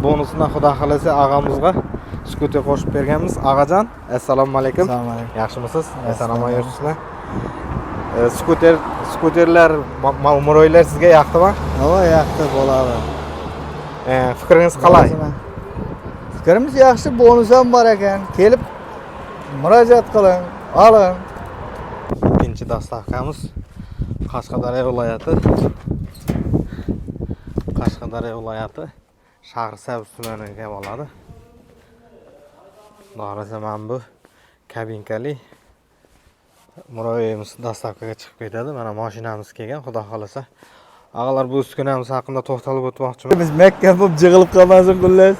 bonusuna xudo xolasa og'amizga skuter qo'shib berganmiz. Og'ajon, assalomu alaykum. Assalomu alaykum. Yaxshimisiz? Eson-omon yursizlar. Skuterlar, muroylar sizga yoqdimi? Ha, yoqdi, bo'ladi. Fikringiz qalay? Fikrimiz yaxshi, bonus ham bor ekan. Kelib murojaat qiling, oling. Ikkinchi dastavkamiz Qashqadaryo viloyati Shahrisabz tumaniga bo'ladi. Dorasa men bu kabinkali muroyimiz dastavkaga chiqib ketadi. Mana mashinamiz kelgan, xudo xolasa. Og'alar, bu uskunamiz haqida to'xtalib o'tmoqchiman. Biz Makka bo'lib jig'ilib qolmasin xullas.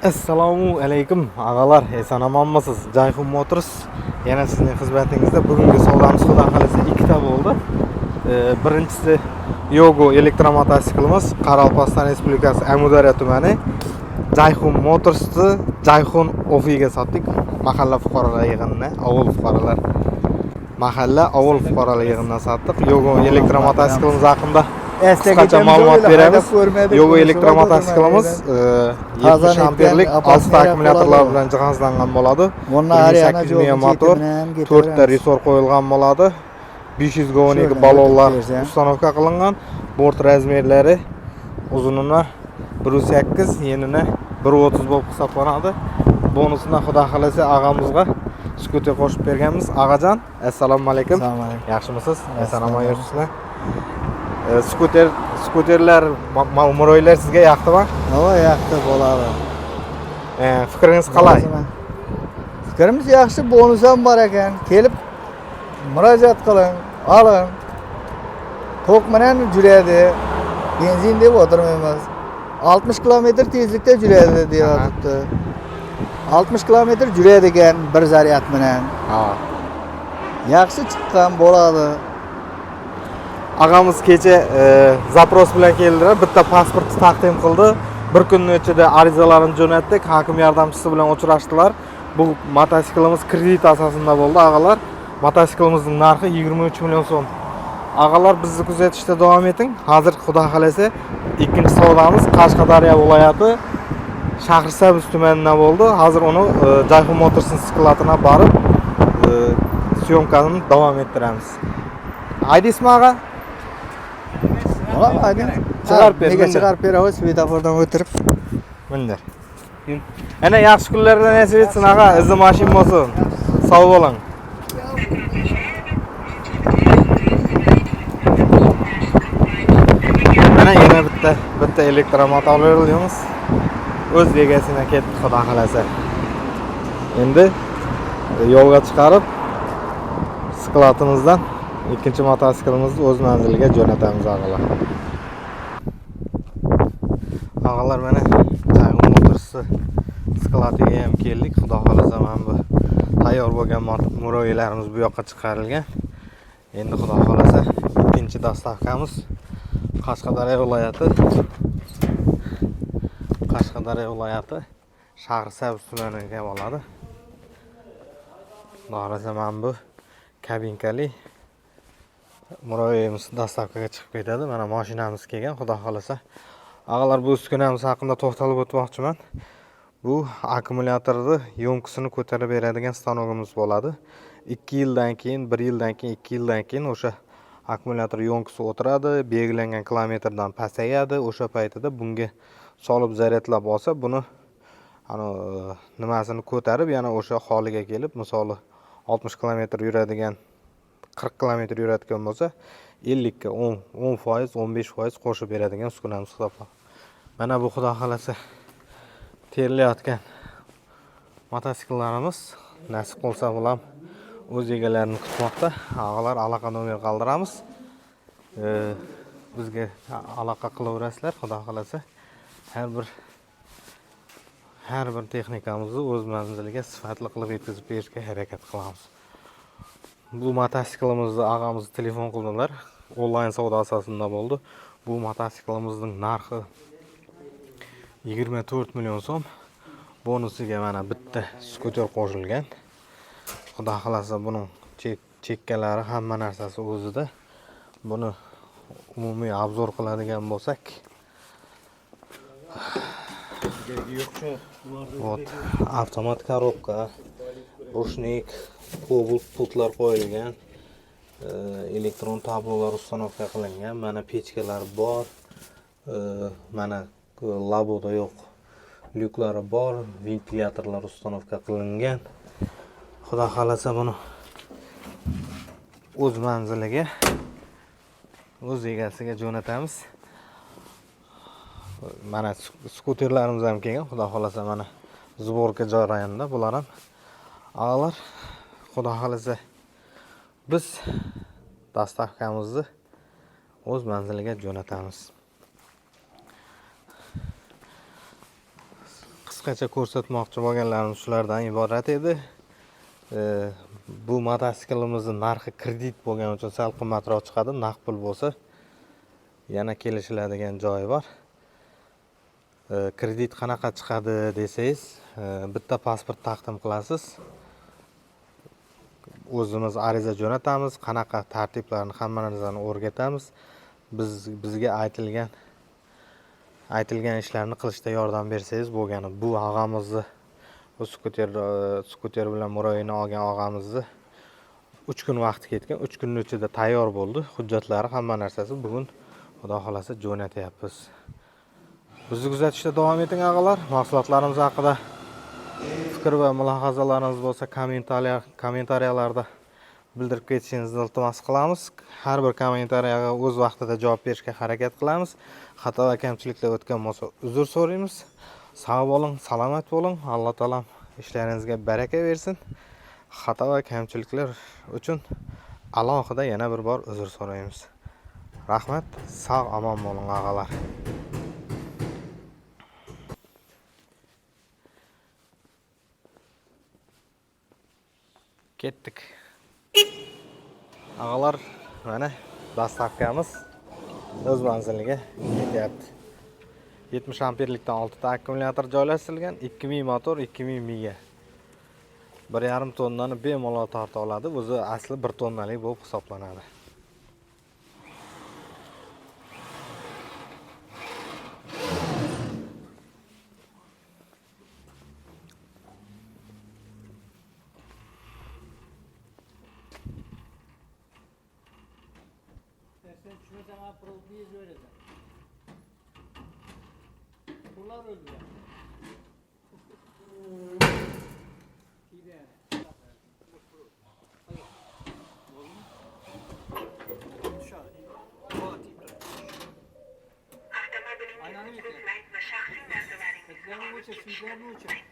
Assalomu alaykum og'alar, eson-omonmisiz? Jayhun Motors yana sizning xizmatingizda. Bugungi savdomiz xudo xolasa ikkita bo'ldi. Birinchisi Yogo elektromotosiklimiz Qoraqalpog'iston Respublikasi Amudaryo tumani Jayhun Motors'ni Jayhun Ofiga sotdik. Mahalla fuqarolar yig'inidan, avul fuqarolar yig'inidan sotdik. Yogo elektromotosiklimiz haqida qisqacha ma'lumot beramiz. Yogo elektromotosiklimiz 70 amperlik 6 akkumulyatorlar bilan jihozlangan bo'ladi. 8 ming motor, 4 ta resor qo'yilgan bo'ladi. 512 balonlar ustanovka qilingan. Bort razmerlari uzunini 1.8, enini 1.30 bo'lib hisoblanadi. Bonusuna xudo xolasa og'amizga skuter qo'shib berganmiz. Og'ajon, assalomu alaykum. Assalomu alaykum. Yaxshimisiz? Eson-omon yursizlar. Skuterlar, muroylar sizga yoqdimi? Ha, yoqdi, bo'ladi. Fikringiz qalay? Fikrimiz yaxshi, bonus ham bor ekan. Kelib murojaat qiling, oling. To'q bilan yuradi. Benzin deb o'tirmaymiz. 60 km tezlikda yuradi deyapti. 60 km yuradi ekan bir zaryad bilan. Ha. Yaxshi chiqqan bo'ladi. Og'amiz kecha zapros bilan keldilar. Bitta pasportni taqdim qildi. Bir kunning ichida arizalarini jo'natdik. Hokim yordamchisi bilan uchrashdilar. Bu mototsiklimiz kredit asosida bo'ldi, og'alar. Motosiklimizning narxi 23 million so'm. Og'alar, bizni kuzatishda davom eting. Hozir xudo xolasa ikkinchi savdomiz Qashqadaryo viloyati Shahrisabz tumanidan bo'ldi. Hozir uni Jayhun Motors'ning skladına borib syomkani davom ettiramiz. Aydismi og'a? Bo'ladi. Chiqarib ber. Nega chiqarib beramiz? Svetofordan o'tirib. Bunday. Ana yaxshi kunlardan nasib etsin og'a, izi mashin bo'lsin. Sog' bo'ling. Mana yana bitta elektromotor olamiz. O'z egasini ketdi, xudo xolasa. Endi yo'lga chiqarib skladimizdan ikkinchi mototsiklimizni o'z manziliga jo'natamiz og'alar. Og'alar, mana Jayhun Motors'ni skladiga ham keldik. Xudo xolasa mana bu tayyor bo'lgan muroylarimiz bu yoqqa chiqarilgan. Endi xudo xolasa ikkinchi dastavkamiz Qashqadaryo viloyati Shahrisabz tumaniga bo'ladi. Dorasa men bu kabinkali muroyimiz dastavkaga chiqib ketadi. Mana mashinamiz kelgan, xudo xolasa. Og'alar, bu uskunamiz haqida to'xtalib o'tmoqchiman. Bu akkumulyatorni yo'nkisini ko'tarib beradigan stanogimiz bo'ladi. 2 yildan keyin, 1 yildan keyin, 2 yildan keyin o'sha akkumulyator yo'nkisi o'tiradi, belgilangan kilometrdan pasayadi. O'sha paytida bunga solib zaryadlab olsa, buni nimasini ko'tarib, yana o'sha holiga kelib, misoli 60 km yuradigan, 40 km yuradigan bo'lsa, 50 ga 10%, 15% qo'shib beradigan uskunamiz hisoblanadi. Mana bu xudo xolasa terilayotgan mototsikllarimiz nasib qilsa bular o'z egalarini kutmoqda. Og'alar, aloqa nomer qoldiramiz. Bizga aloqa qilaverasizlar, xudo xolasa. Har bir texnikamizni o'z manziliga sifatli qilib yetkazib berishga harakat qilamiz. Bu mototsiklimizni og'amiz telefon qildilar. Onlayn savdo asosida bo'ldi. Bu mototsiklimining narxi 24 million so'm. Bonusiga mana bitta skuter qo'shilgan. Xudo xolasa buning chekkalari, hamma narsasi o'zida. Buni umumiy obzor qiladigan bo'lsak, Вот, avtomat korobka, rushnik, kobalt pultlar qo'yilgan, elektron tablolar ustanovka qilingan. Mana pechkalar bor, mana laboda yo'q lyuklari bor, ventilyatorlar ustanovka qilingan. Xudo xolasa buni o'z manziliga, o'z egasiga jo'natamiz. Mana skuterlarimiz ham kelgan. Xudo xolasa mana zborka jarayonida bular ham. Ağalar, xudo xolasa biz dastavkamizni o'z manziliga jo'natamiz. Qisqacha ko'rsatmoqchi bo'lganlarimiz shulardan iborat edi. Bu motosiklimizning narxi kredit bo'lgani uchun sal qimmatroq chiqadi. Naqd pul bo'lsa yana kelishiladigan joyi bor. Kredit qanaqa chiqadi desangiz, bitta pasport taqdim qilasiz. O'zimiz ariza jo'natamiz, qanaqa tartiblarni hamma narsani o'rgatamiz. Bizga aytilgan ishlarni qilishda yordam bersangiz bo'lgani. Bu og'amizni, bu skuter bilan muroyini olgan og'amizni 3 kun vaqti ketgan. 3 kunning ichida tayyor bo'ldi. Hujjatlari, hamma narsasi bugun xudo xolasa jo'natyapmiz. Bizni kuzatishda davom eting og'alar. Mahsulotlarimiz haqida fikr va mulohazalaringiz bo'lsa kommentariyalarda bildirib ketishingizni iltimos qilamiz. Har bir kommentariyaga o'z vaqtida javob berishga harakat qilamiz. Xato va kamchiliklar o'tgan bo'lsa uzr so'raymiz. Sog' bo'ling, salomat bo'ling. Alloh taolam ishlaringizga baraka bersin. Xato va kamchiliklar uchun alohida yana bir bor uzr so'raymiz. Rahmat, sog' omon bo'ling og'alar. Ketdik. Ağalar, mana dastavkamiz o'z manziliga ketyapti. 70 amperlikdan 6 ta akkumulyator joylashtirilgan, 2000 motor, 2000 miga. 1,5 tonnani bemalol torta oladi. O'zi asli 1 tonnalik bo'lib hisoblanadi. Sen şuna sana pırıltıyı söylesen. Bunlar öldü ya. İyi de yani. Aynanı mı yıkayın? Etlerini mi uçur, sütlerini mi uçur?